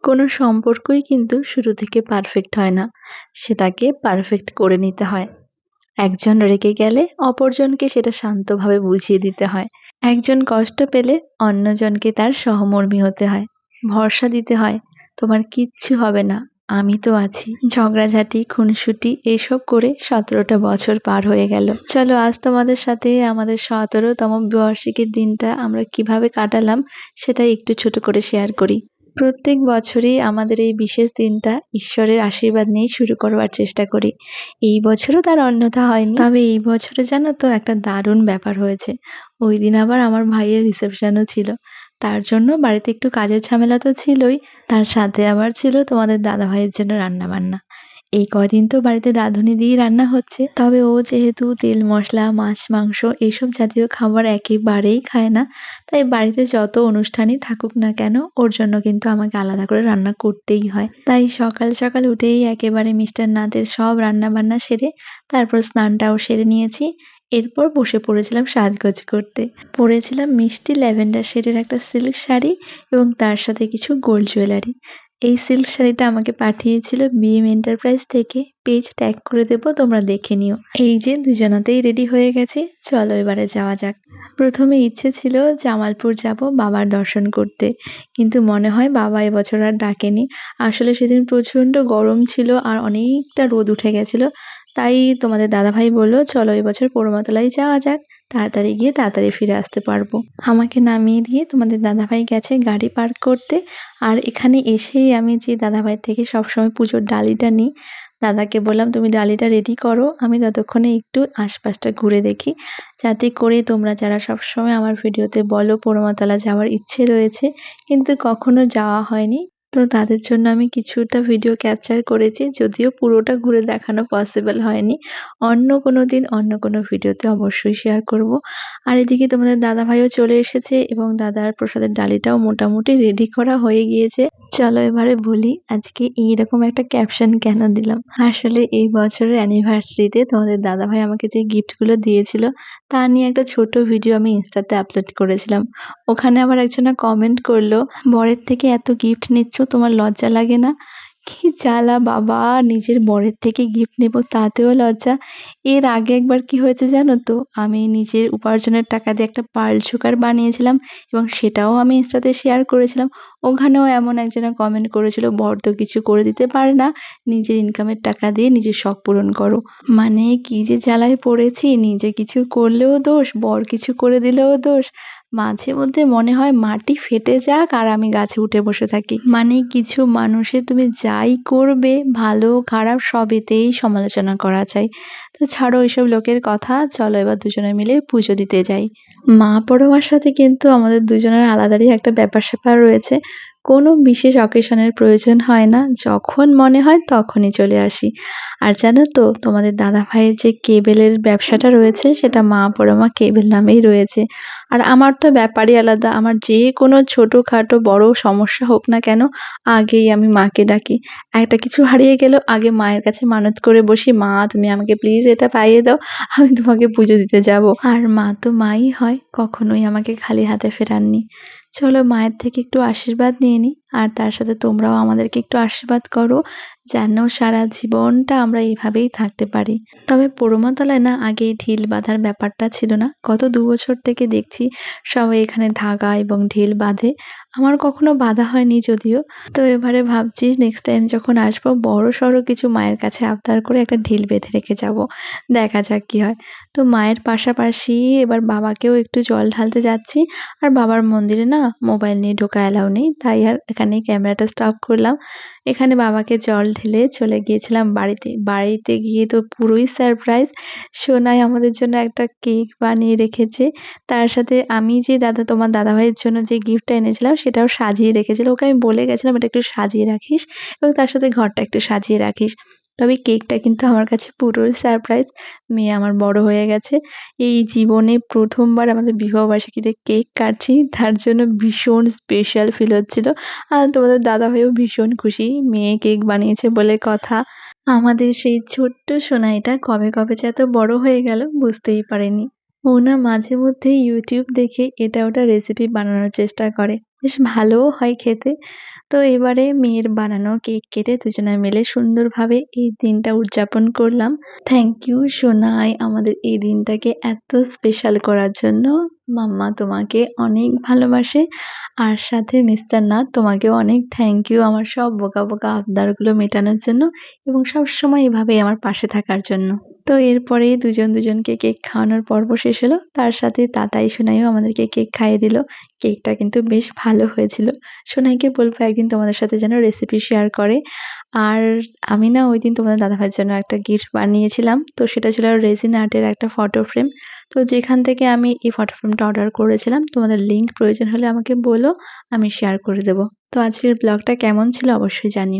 কোনো সম্পর্কই কিন্তু শুরু থেকে পারফেক্ট হয় না। সেটাকে পারফেক্ট করে নিতে হয়। একজন রেগে গেলে অপরজনকে সেটা শান্তভাবে বুঝিয়ে দিতে হয়। একজন কষ্ট পেলে অন্যজনকে তার সহমর্মী হতে হয়। ভরসা দিতে হয়, তোমার কিচ্ছু হবে না, আমি তো আছি। ঝগড়াঝাটি, খুনসুটি এসব করে ১৭টা বছর পার হয়ে গেল। চলো আজ তোমাদের সাথে আমাদের ১৭তম বার্ষিকীর দিনটা আমরা কিভাবে কাটালাম সেটা একটু ছোট করে শেয়ার করি। প্রত্যেক বছরই আমাদের এই বিশেষ দিনটা ঈশ্বরের আশীর্বাদ নিয়ে শুরু করবার চেষ্টা করি। এই বছরও তার অন্যথা হয়নি। তবে এই বছরে জানো তো একটা দারুণ ব্যাপার হয়েছে। ওই দিন আবার আমার ভাইয়ের রিসেপশনও ছিল। তার জন্য বাড়িতে একটু কাজের ঝামেলা তো ছিলই। তার সাথে আবার ছিল তোমাদের দাদাভাইয়ের জন্য রান্নাবান্না। এই কদিন তো বাড়িতে রাঁধুনি দিয়েই রান্না হচ্ছে। তবে ও যেহেতু তেল মশলা, মাছ মাংস এইসব জাতীয় খাবার একেবারেই খায় না, তাই বাড়িতে যত অনুষ্ঠানই থাকুক না কেন ওর জন্য কিন্তু আমাকে আলাদা করে রান্না করতেই হয়। তাই সকাল সকাল উঠেই একেবারে মিষ্টান্নাদের সব রান্না বান্না সেরে তারপর স্নানটাও সেরে নিয়েছি। এরপর বসে পড়েছিলাম সাজগোজ করতে। পরেছিলাম মিষ্টি ল্যাভেন্ডার শেডের একটা সিল্ক শাড়ি এবং তার সাথে কিছু গোল্ড জুয়েলারি। এই সিল্ক শাড়িটা আমাকে পাঠিয়েছিল বিএম এন্টারপ্রাইজ থেকে। পেজ ট্যাগ করে দেবো, তোমরা দেখে নিও। এই যে দুজনাতেই রেডি হয়ে গেছি, চলো এবারে যাওয়া যাক। প্রথমে ইচ্ছে ছিল জামালপুর যাব বাবার দর্শন করতে, কিন্তু মনে হয় বাবা এবছর আর ডাকেনি। আসলে সেদিন প্রচন্ড গরম ছিল আর অনেকটা রোদ উঠে গেছিল। তাই তোমাদের দাদাভাই বলল চলো এবছর পোড়োমাতলায় যাওয়া যাক, তাড়াতাড়ি গিয়ে তাড়াতাড়ি ফিরে আসতে পারবো। আমাকে নামিয়ে দিয়ে তোমাদের দাদাভাই গেছে গাড়ি পার্ক করতে। আর এখানে এসেই আমি যে দাদাভাইয়ের থেকে সবসময় পুজোর ডালিটা নিই, দাদাকে বললাম তুমি ডালিটা রেডি করো, আমি ততক্ষণে একটু আশপাশটা ঘুরে দেখি, যাতে করে তোমরা যারা সবসময় আমার ভিডিওতে বলো পোড়োমাতলা যাওয়ার ইচ্ছে রয়েছে কিন্তু কখনো যাওয়া হয়নি, তো তাদের জন্য আমি কিছুটা ভিডিও ক্যাপচার করেছি, যদিও পুরোটা ঘুরে দেখানো পসিবল হয়নি। অন্য কোনো দিন অন্য কোনো ভিডিওতে অবশ্যই শেয়ার করব। আর এদিকে তোমাদের দাদাভাইও চলে এসেছে এবং দাদার প্রসাদের ডালিটাও মোটামুটি রেডি করা হয়ে গিয়েছে। চলো এবারে বলি আজকে এইরকম একটা ক্যাপশন কেন দিলাম। আসলে এই বছরের অ্যানিভার্সারিতে তোমাদের দাদাভাই আমাকে যে গিফটগুলো দিয়েছিল তা নিয়ে একটা ছোট ভিডিও আমি ইনস্টাতে আপলোড করেছিলাম। ওখানে আবার একজনা কমেন্ট করলো, বরের থেকে এত গিফট নিচ্ছ, তোমার লজ্জা লাগে না? কি জ্বালা বাবা, নিজের বরের থেকে গিফট নেব তাতেও লজ্জা। এর আগে একবার কি হয়েছে জানো তো, আমি নিজের উপার্জনের টাকা দিয়ে একটা পার্ল চোকার বানিয়েছিলাম এবং সেটাও আমি ইনস্টাতে শেয়ার করেছিলাম। ওখানেও এমন একজনা কমেন্ট করেছিল, বর তো কিছু করে দিতে পারে না, নিজের ইনকামের টাকা দিয়ে নিজের শখ পূরণ করো। মানে কি যে জ্বালায় পড়েছি, নিজে কিছু করলেও দোষ, বর কিছু করে দিলেও দোষ। মাঝে মধ্যে মনে হয় মাটি ফেটে যাক আর আমি গাছে উঠে বসে থাকি। মানে কিছু মানুষের তুমি যাই করবে ভালো খারাপ সবেতেই সমালোচনা করা চাই। তো ছাড়ো ওইসব লোকের কথা, চলো এবার দুজনে মিলে পুজো দিতে যাই। মা পড়োয়ার সাথে কিন্তু আমাদের দুজনের আলাদারই একটা ব্যাপার স্যাপার রয়েছে। কোনো বিশেষ অকেশনের প্রয়োজন হয় না, যখন মনে হয় তখনই চলে আসি। আর জানো তো তোমাদের দাদা ভাইয়ের যে কেবেলের ব্যবসাটা রয়েছে সেটা মা পরমা কেবেল নামেই রয়েছে। আর আমার তো ব্যাপারই আলাদা, আমার যে কোনো ছোটখাটো বড় সমস্যা হোক না কেন আগেই আমি মাকে ডাকি। একটা কিছু হারিয়ে গেল আগে মায়ের কাছে মানত করে বসি, মা তুমি আমাকে প্লিজ এটা পাইয়ে দাও, আমি তোমাকে পুজো দিতে যাব। আর মা তো মাই হয়, কখনোই আমাকে খালি হাতে ফেরাননি। চলো মায়ের থেকে একটু আশীর্বাদ নিয়ে নিই, আর তার সাথে তোমরাও আমাদেরকে একটু আশীর্বাদ করো যেন সারা জীবনটা আমরা এইভাবেই থাকতে পারি। তবে পোড়োমাতলায় না আগে এই ঢিল বাঁধার ব্যাপারটা ছিল না, গত ২ বছর থেকে দেখছি সবাই এখানে ধাগা এবং ঢিল বাঁধে। আমার কখনো বাঁধা হয়নি যদিও। তো এবারে ভাবছি নেক্সট টাইম যখন আসবো বড় সড়ো কিছু মায়ের কাছে আবদার করে একটা ঢিল বেঁধে রেখে যাব, দেখা যাক কি হয়। তো মায়ের পাশাপাশি এবার বাবাকেও একটু জল ঢালতে যাচ্ছি। আর বাবার মন্দিরে না মোবাইল নিয়ে ঢোকা অ্যালাউ নেই, তাই আর এখানেই ক্যামেরাটা স্টপ করলাম। এখানে বাবাকে জল ঢেলে চলে গিয়েছিলাম বাড়িতে। বাড়িতে গিয়ে তো পুরোই সারপ্রাইজ। সোনাই আমাদের জন্য একটা কেক বানিয়ে রেখেছে। তার সাথে আমি যে তোমার দাদাভাইয়ের জন্য যে গিফটটা এনেছিলাম সেটাও সাজিয়ে রেখেছিল। ওকে আমি বলে গেছিলাম এটা একটু সাজিয়ে রাখিস এবং তার সাথে ঘরটা একটু সাজিয়ে রাখিস। তবে কেকটা কিন্তু আমার কাছে পুরোই সারপ্রাইজ। মেয়ে আমার বড় হয়ে গেছে। এই জীবনে ১ম বার আমাদের বিবাহবার্ষিকীতে কেক কাটছি। তার জন্য ভীষণ স্পেশাল ফিল হচ্ছিল। আর তোমাদের দাদাভাইও ভীষণ খুশি। মেয়ে কেক বানিয়েছে বলে কথা। আমাদের সেই ছোট্ট সোনাইটা কবে কবে যে এত বড় হয়ে গেল বুঝতেই পারিনি। ও না মাঝে মধ্যে YouTube দেখে এটা ওটা রেসিপি বানানোর চেষ্টা করে। বেশ ভালোও হয় খেতে। তো এবারে মেয়ের বানানো কেক কেটে দুজনে মিলে সুন্দরভাবে এই দিনটা উদযাপন করলাম। থ্যাংক ইউ সোনাই আমাদের এই দিনটাকে এত স্পেশাল করার জন্য। মাম্মা তোমাকে অনেক ভালোবাসে। আর সাথে মিস্টার নাথ তোমাকেও অনেক থ্যাংক ইউ আমার সব বোকা, বোকা আবদারগুলো মেটানোর জন্য এবং সবসময় এভাবেই আমার পাশে থাকার জন্য। তো এরপরেই দুজন দুজনকে কেক খাওয়ানোর পর্ব শেষ হলো। তার সাথে তাতাই সোনাইও আমাদেরকে কেক খাইয়ে দিল। কেকটা কিন্তু বেশ ভালো হয়েছিল। সোনাইকে বলবো একদিন তোমাদের সাথে যেন রেসিপি শেয়ার করে। আর আমি না ওইদিন তোমাদের দাদাভাইয়ের জন্য একটা গিফট বানিয়েছিলাম। তো সেটা ছিল রেজিন আর্টের একটা ফটো ফ্রেম। তো যেখান থেকে আমি এই ফটো ফ্রেমটা অর্ডার করেছিলাম, তোমাদের লিংক প্রয়োজন হলে আমাকে বলো, আমি শেয়ার করে দেব। তো আজকের ব্লগটা কেমন ছিল অবশ্যই জানিও।